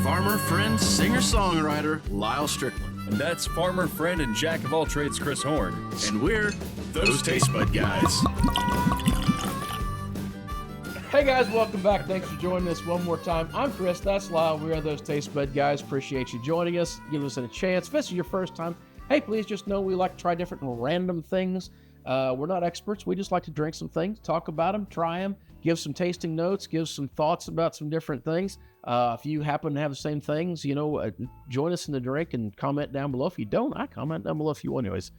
farmer, friend, singer-songwriter, Lyal Strickland. And that's farmer, friend, and jack of all trades, Chris Horn. And we're those Tastebudguys. Hey guys, welcome back. Thanks for joining us one more time. I'm Chris, that's Lyal. We are those Tastebudguys. Appreciate you joining us. Give us a chance. If this is your first time, hey, please just know we like to try different random things. We're not experts. We just like to drink some things, talk about them, try them, give some tasting notes, give some thoughts about some different things. If you happen to have the same things, join us in the drink and comment down below. If you don't, I comment down below if you want anyways.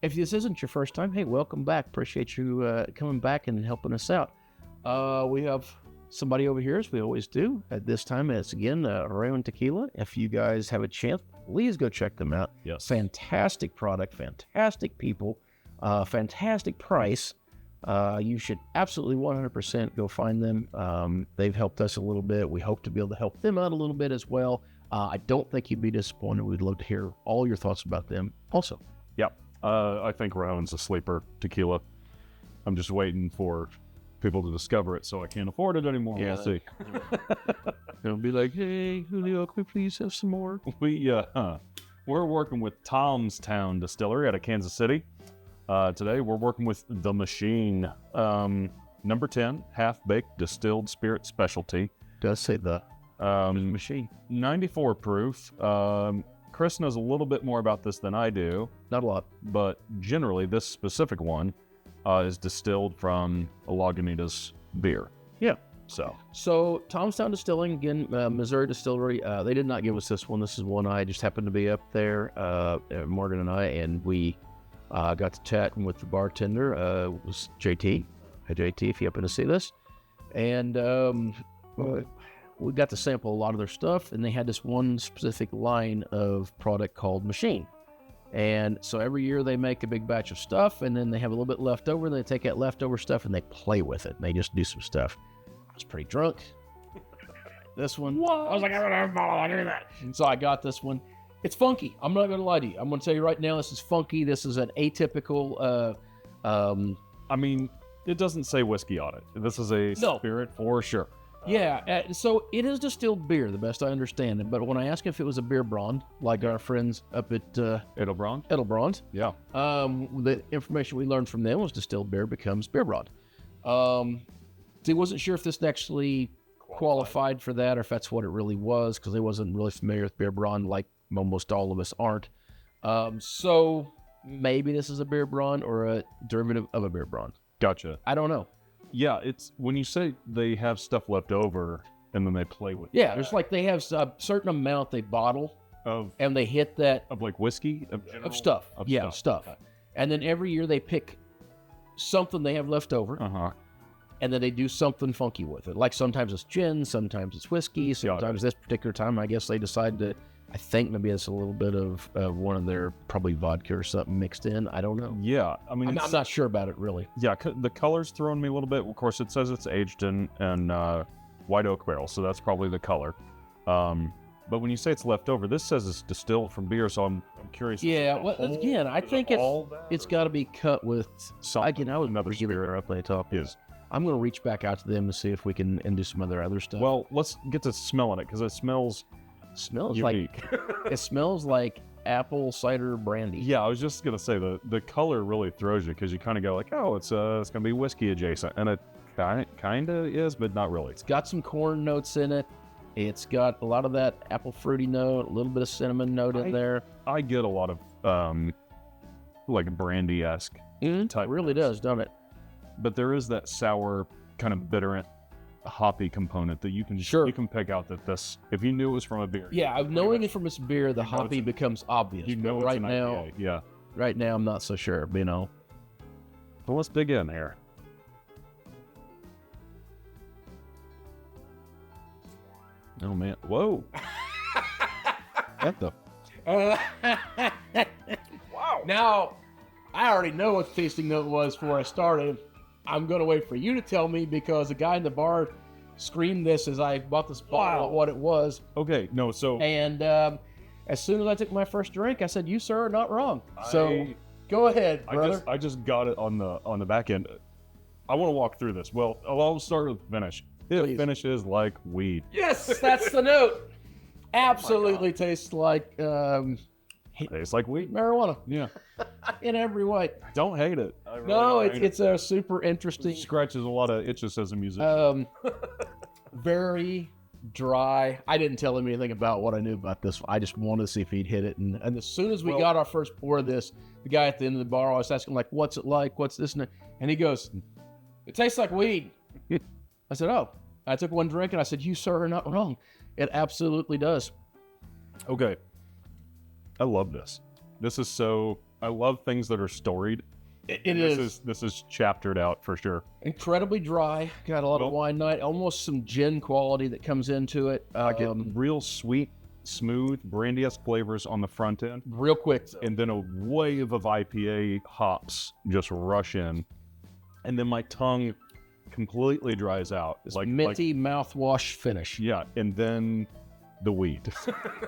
If this isn't your first time, hey, welcome back. Appreciate you coming back and helping us out. We have somebody over here, as we always do. At this time, it's again Foray and Tequila. If you guys have a chance, please go check them out. Yes. Fantastic product, fantastic people, fantastic price. You should absolutely 100% go find them. They've helped us a little bit. We hope to be able to help them out a little bit as well. I don't think you'd be disappointed. We'd love to hear all your thoughts about them also. Yep. I think Rowan's a sleeper tequila. I'm just waiting for people to discover it so I can't afford it anymore. Yeah, we'll see. They'll be like, hey, Julio, can we please have some more? We're working with Tom's Town Distillery out of Kansas City. Today we're working with The Machine, number 10, half-baked distilled spirit specialty. Does say the Machine. 94 proof. Chris knows a little bit more about this than I do. Not a lot. But generally, this specific one is distilled from a Lagunitas beer. Yeah. So Tom's Town Distilling, again, Missouri distillery. They did not give us this one. This is one I just happened to be up there, Morgan and I, and we got to chatting with the bartender. It was JT. Hey, JT, if you happen to see this. And we got to sample a lot of their stuff, and they had this one specific line of product called Machine. And so every year they make a big batch of stuff, and then they have a little bit left over, and they take that leftover stuff and they play with it. And they just do some stuff. I was pretty drunk. This one, I was like, I don't have a bottle, I do that. And so I got this one. It's funky. I'm not going to lie to you. I'm going to tell you right now, this is funky. This is an atypical, I mean, it doesn't say whiskey on it. This is a spirit for sure. Yeah, so it is distilled beer, the best I understand it. But when I asked if it was a bierbrand, like our friends up at Edelbrand? Yeah. The information we learned from them was distilled beer becomes bierbrand. They wasn't sure if this actually qualified for that or if that's what it really was, because they wasn't really familiar with bierbrand like almost all of us aren't. So maybe this is a bierbrand or a derivative of a bierbrand. Gotcha. I don't know. Yeah, it's when you say they have stuff left over and then they play with it. Yeah, there's like they have a certain amount they bottle and they hit that of like whiskey of stuff. Stuff. Okay. And then every year they pick something they have left over. And then they do something funky with it. Like sometimes it's gin, sometimes it's whiskey, sometimes this particular time I guess they decide to, I think maybe it's a little bit of one of their probably vodka or something mixed in. I don't know. Yeah, I mean, I'm not sure about it really. Yeah, the color's throwing me a little bit. Of course, it says it's aged in white oak barrel, so that's probably the color. But when you say it's left over, this says it's distilled from beer, so I'm curious. Yeah, well, again, I think it's got to be cut with something. Again, I would never give it up when they talk. I'm going to reach back out to them and see if we can do some other stuff. Well, let's get to smelling it because it smells unique. Like it smells like apple cider brandy. Yeah, I was just gonna say the color really throws you because you kind of go like, oh, it's gonna be whiskey adjacent, and it kind of is, but not really. It's got some corn notes in it. It's got a lot of that apple fruity note, a little bit of cinnamon note in there. I get a lot of like brandy-esque type. It really does, don't it? But there is that sour kind of bitter hoppy component that you can pick out that this, if you knew it was from a beer. Yeah, knowing it from its beer, the hoppy becomes obvious. You know, right now, IPA. Yeah. Right now, I'm not so sure. But let's dig in here. Oh man! Whoa! What the? Wow! Now, I already know what the tasting note was before I started. I'm going to wait for you to tell me because the guy in the bar screamed this as I bought this bottle of what it was. Okay, no, so... And as soon as I took my first drink, I said, you, sir, are not wrong. So go ahead, brother. I just got it on the back end. I want to walk through this. Well, I'll start with the finish. It Please. finishes like weed. Yes, that's the note. Absolutely tastes like Tastes like weed. marijuana Yeah. in every way. Don't hate it. I really No, don't hate it's a super interesting, it. Scratches a lot of itches as a musician. very dry. I didn't tell him anything about what I knew about this. I just wanted to see if he'd hit it. And as soon as we got our first pour of this, the guy at the end of the bar, I was asking, like, what's it like? What's this? And he goes, it tastes like weed. I said, oh. I took one drink and I said, you, sir, are not wrong. It absolutely does. Okay. I love this. I love things that are storied. It And is This is chaptered out for sure. incredibly dry. Got a lot of wine night. Almost some gin quality that comes into it. I get real sweet, smooth, brandy-esque flavors on the front end. Real quick, though. And then a wave of IPA hops just rush in. And then my tongue completely dries out. This minty mouthwash finish. Yeah, and then the weed.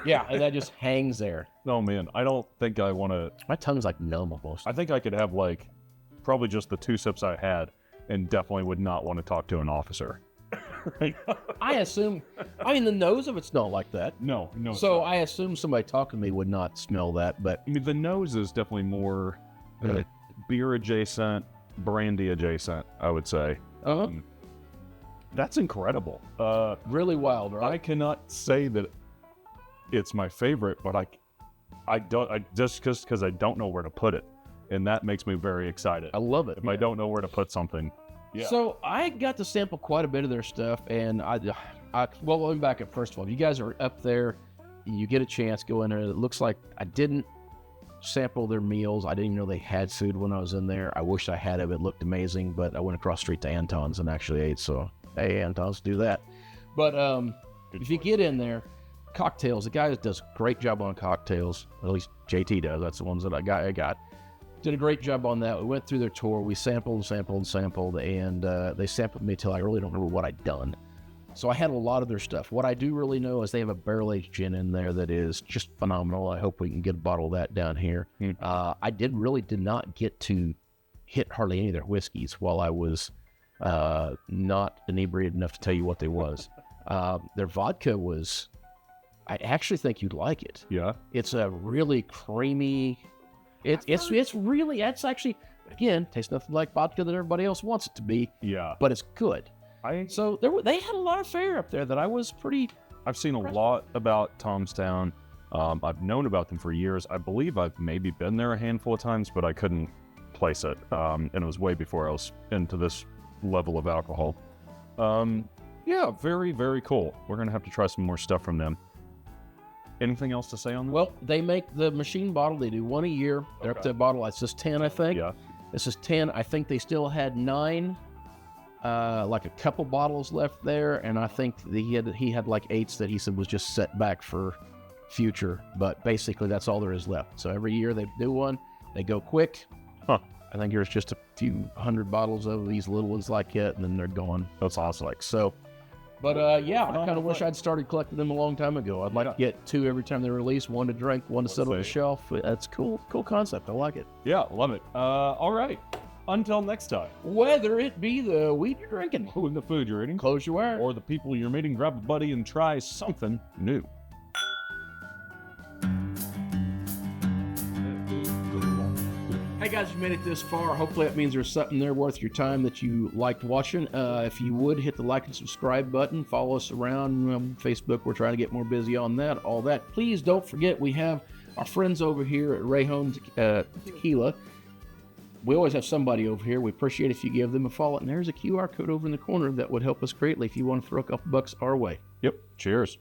Yeah, and that just hangs there. Oh man, I don't think I want to. My tongue's like numb almost. I think I could have like probably just the 2 sips I had, and definitely would not want to talk to an officer. I assume, the nose of it's not like that. No. So I assume somebody talking to me would not smell that, but I mean, the nose is definitely more beer adjacent, brandy adjacent, I would say. That's incredible. really wild, right? I cannot say that it's my favorite, but I just because I don't know where to put it, and that makes me very excited. I love it. If I don't know where to put something. Yeah. So I got to sample quite a bit of their stuff, and well, let me back up. First of all, if you guys are up there, you get a chance, go in there. It looks like I didn't sample their meals. I didn't even know they had food when I was in there. I wish I had it. It looked amazing, but I went across the street to Anton's and actually ate. So, hey, Anton's, do that. But if you get in there, cocktails, the guy does a great job on cocktails. At least JT does. That's the ones that I got. Did a great job on that. We went through their tour. We sampled, and they sampled me till I really don't remember what I'd done. So I had a lot of their stuff. What I do really know is they have a barrel-aged gin in there that is just phenomenal. I hope we can get a bottle of that down here. I did not get to hit hardly any of their whiskeys while I was not inebriated enough to tell you what they was. Their vodka was, I actually think you'd like it. Yeah. It's a really creamy, it's actually, again, tastes nothing like vodka that everybody else wants it to be. Yeah. But it's good. So they had a lot of fare up there that I was pretty. I've seen a lot about Tomstown. I've known about them for years. I believe I've maybe been there a handful of times, but I couldn't place it. And it was way before I was into this level of alcohol. Yeah, very, very cool. We're going to have to try some more stuff from them. Anything else to say on that? Well, they make the machine bottle. They do one a year. They're up to a bottle. It's just 10, I think. Yeah. This is 10. I think they still had 9. Like a couple bottles left there, and I think he had like 8s that he said was just set back for future. But basically, that's all there is left. So every year they do one. They go quick. Huh. I think there's just a few hundred bottles of these little ones like it, and then they're gone. That's awesome. Like so. But yeah, I kind of wish I'd started collecting them a long time ago. I'd like to get 2 every time they release, 1 to drink, 1 to sit on the shelf. That's cool concept. I like it. Yeah, love it. All right. Until next time. Whether it be the weed you're drinking, Ooh, the food you're eating, close your wire, or the people you're meeting, grab a buddy and try something new. Hey guys, you made it this far. Hopefully that means there's something there worth your time that you liked watching. If you would, hit the like and subscribe button. Follow us around Facebook. We're trying to get more busy on that, all that. Please don't forget we have our friends over here at Rayhome Tequila. We always have somebody over here. We appreciate if you give them a follow. And there's a QR code over in the corner that would help us greatly if you want to throw a couple bucks our way. Yep. Cheers.